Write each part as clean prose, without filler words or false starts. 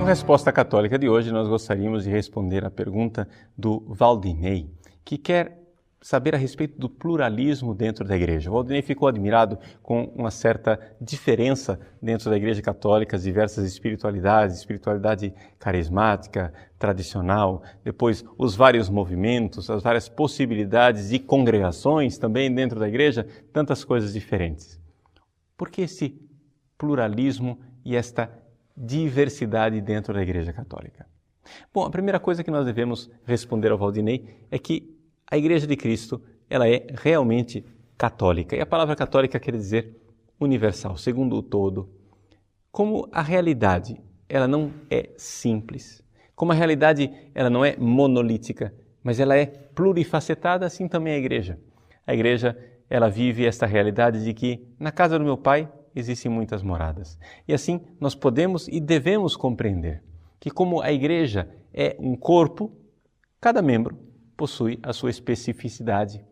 No Resposta Católica de hoje, nós gostaríamos de responder à pergunta do Valdinei, que quer saber a respeito do pluralismo dentro da igreja. O Valdinei ficou admirado com uma certa diferença dentro da igreja católica, as diversas espiritualidades, espiritualidade carismática, tradicional, depois os vários movimentos, as várias possibilidades de congregações também dentro da igreja, tantas coisas diferentes. Por que esse pluralismo e esta diversidade dentro da Igreja Católica? Bom, a primeira coisa que nós devemos responder ao Valdinei é que a Igreja de Cristo, ela é realmente católica. E a palavra católica quer dizer universal, segundo o todo. Como a realidade, ela não é simples, como a realidade, ela não é monolítica, mas ela é plurifacetada, assim também a Igreja. A Igreja, ela vive esta realidade de que na casa do meu Pai existem muitas moradas. E assim nós podemos e devemos compreender que como a igreja é um corpo, cada membro possui a sua especificidade.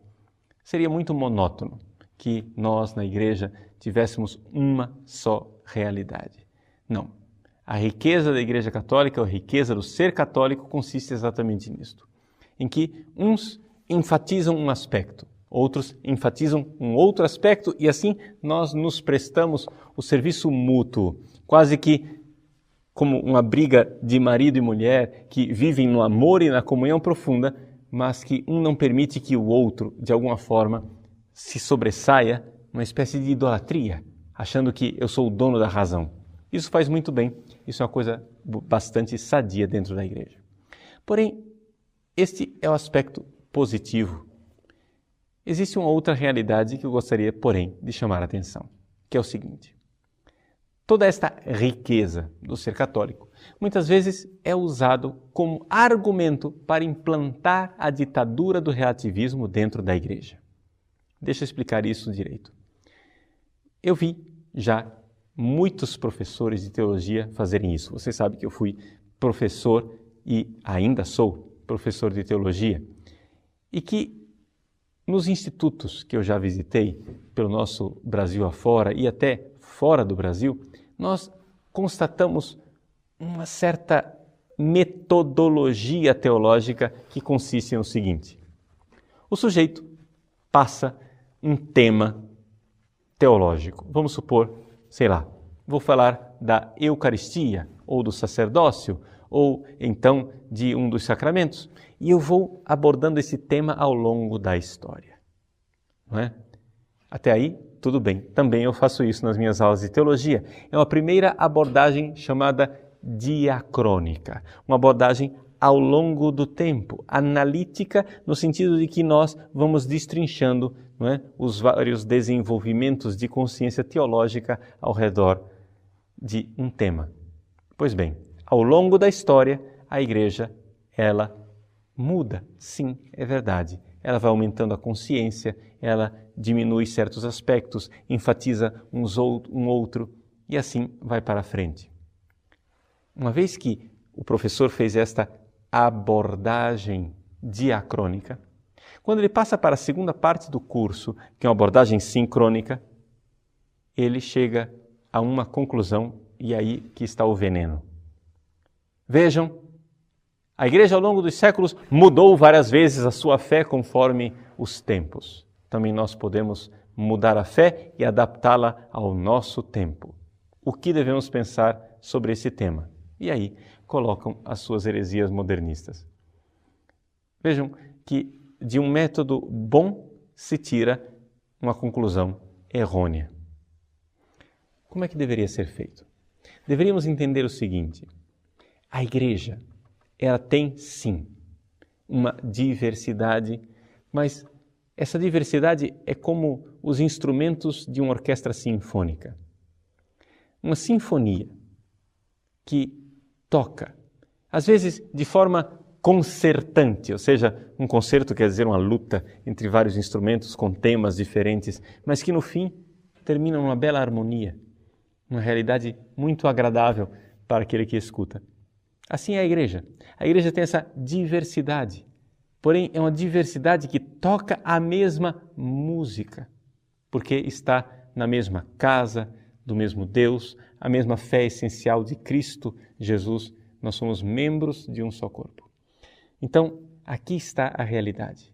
Seria muito monótono que nós na igreja tivéssemos uma só realidade. Não. A riqueza da Igreja Católica, a riqueza do ser católico consiste exatamente nisto, em que uns enfatizam um aspecto, outros enfatizam um outro aspecto e assim nós nos prestamos o serviço mútuo, quase que como uma briga de marido e mulher que vivem no amor e na comunhão profunda, mas que um não permite que o outro, de alguma forma, se sobressaia, uma espécie de idolatria, achando que eu sou o dono da razão. Isso faz muito bem, isso é uma coisa bastante sadia dentro da igreja. Porém, este é o aspecto positivo. Existe uma outra realidade que eu gostaria, porém, de chamar a atenção, que é o seguinte. Toda esta riqueza do ser católico, muitas vezes é usado como argumento para implantar a ditadura do relativismo dentro da igreja. Deixa eu explicar isso direito. Eu vi já muitos professores de teologia fazerem isso. Você sabe que eu fui professor e ainda sou professor de teologia e que nos institutos que eu já visitei pelo nosso Brasil afora e até fora do Brasil, nós constatamos uma certa metodologia teológica que consiste no seguinte. O sujeito passa um tema teológico. Vamos supor, sei lá, vou falar da Eucaristia ou do sacerdócio ou então de um dos sacramentos. E eu vou abordando esse tema ao longo da história. Não é? Até aí, tudo bem. Também eu faço isso nas minhas aulas de teologia. É uma primeira abordagem chamada diacrônica. Uma abordagem ao longo do tempo, analítica, no sentido de que nós vamos destrinchando, não é, os vários desenvolvimentos de consciência teológica ao redor de um tema. Pois bem, ao longo da história, a igreja, ela muda, sim, é verdade. Ela vai aumentando a consciência, ela diminui certos aspectos, enfatiza um outro e assim vai para frente. Uma vez que o professor fez esta abordagem diacrônica, quando ele passa para a segunda parte do curso, que é uma abordagem sincrônica, ele chega a uma conclusão e aí que está o veneno. Vejam, a igreja ao longo dos séculos mudou várias vezes a sua fé conforme os tempos. Também nós podemos mudar a fé e adaptá-la ao nosso tempo. O que devemos pensar sobre esse tema? E aí colocam as suas heresias modernistas. Vejam que de um método bom se tira uma conclusão errônea. Como é que deveria ser feito? Deveríamos entender o seguinte: a igreja, ela tem sim uma diversidade, mas essa diversidade é como os instrumentos de uma orquestra sinfônica. Uma sinfonia que toca, às vezes de forma concertante, ou seja, um concerto quer dizer uma luta entre vários instrumentos com temas diferentes, mas que no fim termina numa bela harmonia, uma realidade muito agradável para aquele que escuta. Assim é a igreja. A igreja tem essa diversidade, porém é uma diversidade que toca a mesma música, porque está na mesma casa, do mesmo Deus, a mesma fé essencial de Cristo Jesus nós somos membros de um só corpo. Então, aqui está a realidade.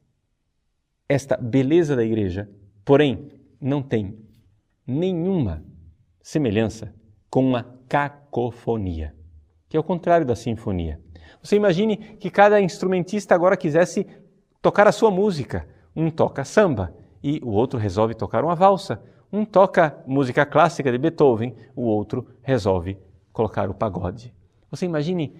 Esta beleza da igreja, porém, não tem nenhuma semelhança com uma cacofonia, que é o contrário da sinfonia. Você imagine que cada instrumentista agora quisesse tocar a sua música. Um toca samba e o outro resolve tocar uma valsa. Um toca música clássica de Beethoven, o outro resolve colocar o pagode. Você imagine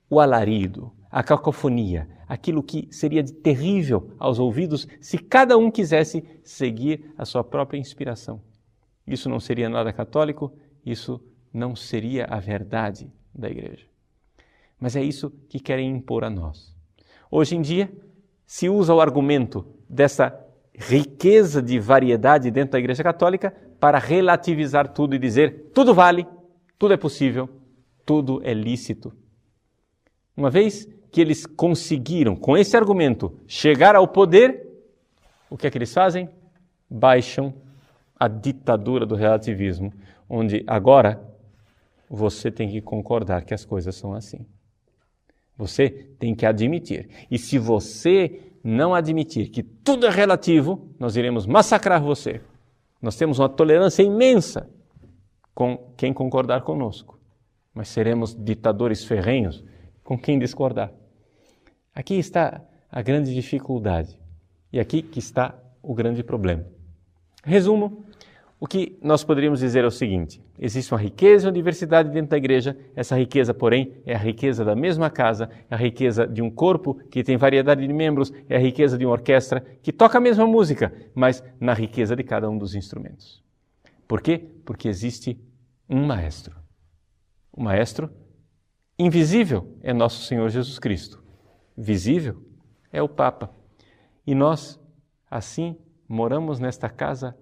o alarido, a cacofonia, aquilo que seria de terrível aos ouvidos se cada um quisesse seguir a sua própria inspiração. Isso não seria nada católico, isso não seria a verdade da igreja. Mas é isso que querem impor a nós. Hoje em dia, se usa o argumento dessa riqueza de variedade dentro da Igreja Católica para relativizar tudo e dizer tudo vale, tudo é possível, tudo é lícito. Uma vez que eles conseguiram, com esse argumento, chegar ao poder, o que é que eles fazem? Baixam a ditadura do relativismo, onde agora você tem que concordar que as coisas são assim. Você tem que admitir. E se você não admitir que tudo é relativo, nós iremos massacrar você. Nós temos uma tolerância imensa com quem concordar conosco, mas seremos ditadores ferrenhos com quem discordar. Aqui está a grande dificuldade e aqui que está o grande problema. Resumo, o que nós poderíamos dizer é o seguinte: existe uma riqueza e uma diversidade dentro da igreja, essa riqueza, porém, é a riqueza da mesma casa, é a riqueza de um corpo que tem variedade de membros, é a riqueza de uma orquestra que toca a mesma música, mas na riqueza de cada um dos instrumentos. Por quê? Porque existe um maestro. O maestro invisível é nosso Senhor Jesus Cristo. Visível é o Papa. E nós, assim, moramos nesta casa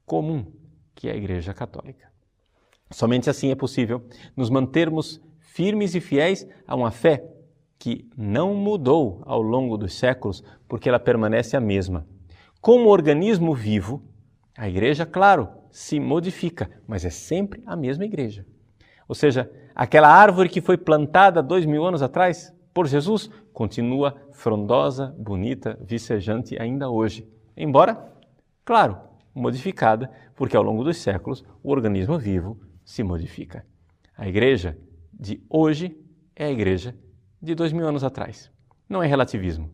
comum, que é a Igreja Católica. Somente assim é possível nos mantermos firmes e fiéis a uma fé que não mudou ao longo dos séculos, porque ela permanece a mesma. Como organismo vivo, a Igreja, claro, se modifica, mas é sempre a mesma Igreja. Ou seja, aquela árvore que foi plantada 2000 anos atrás por Jesus continua frondosa, bonita, vicejante ainda hoje. Embora, claro, modificada, porque ao longo dos séculos o organismo vivo se modifica. A igreja de hoje é a igreja de 2000 anos atrás. Não é relativismo.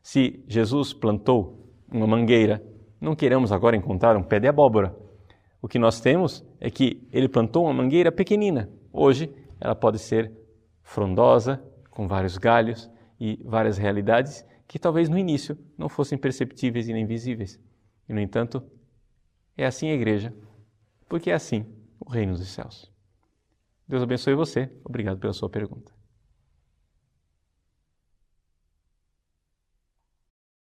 Se Jesus plantou uma mangueira, não queremos agora encontrar um pé de abóbora. O que nós temos é que ele plantou uma mangueira pequenina. Hoje ela pode ser frondosa, com vários galhos e várias realidades que talvez no início não fossem perceptíveis e nem visíveis. E, no entanto, é assim a igreja, porque é assim o reino dos céus. Deus abençoe você. Obrigado pela sua pergunta.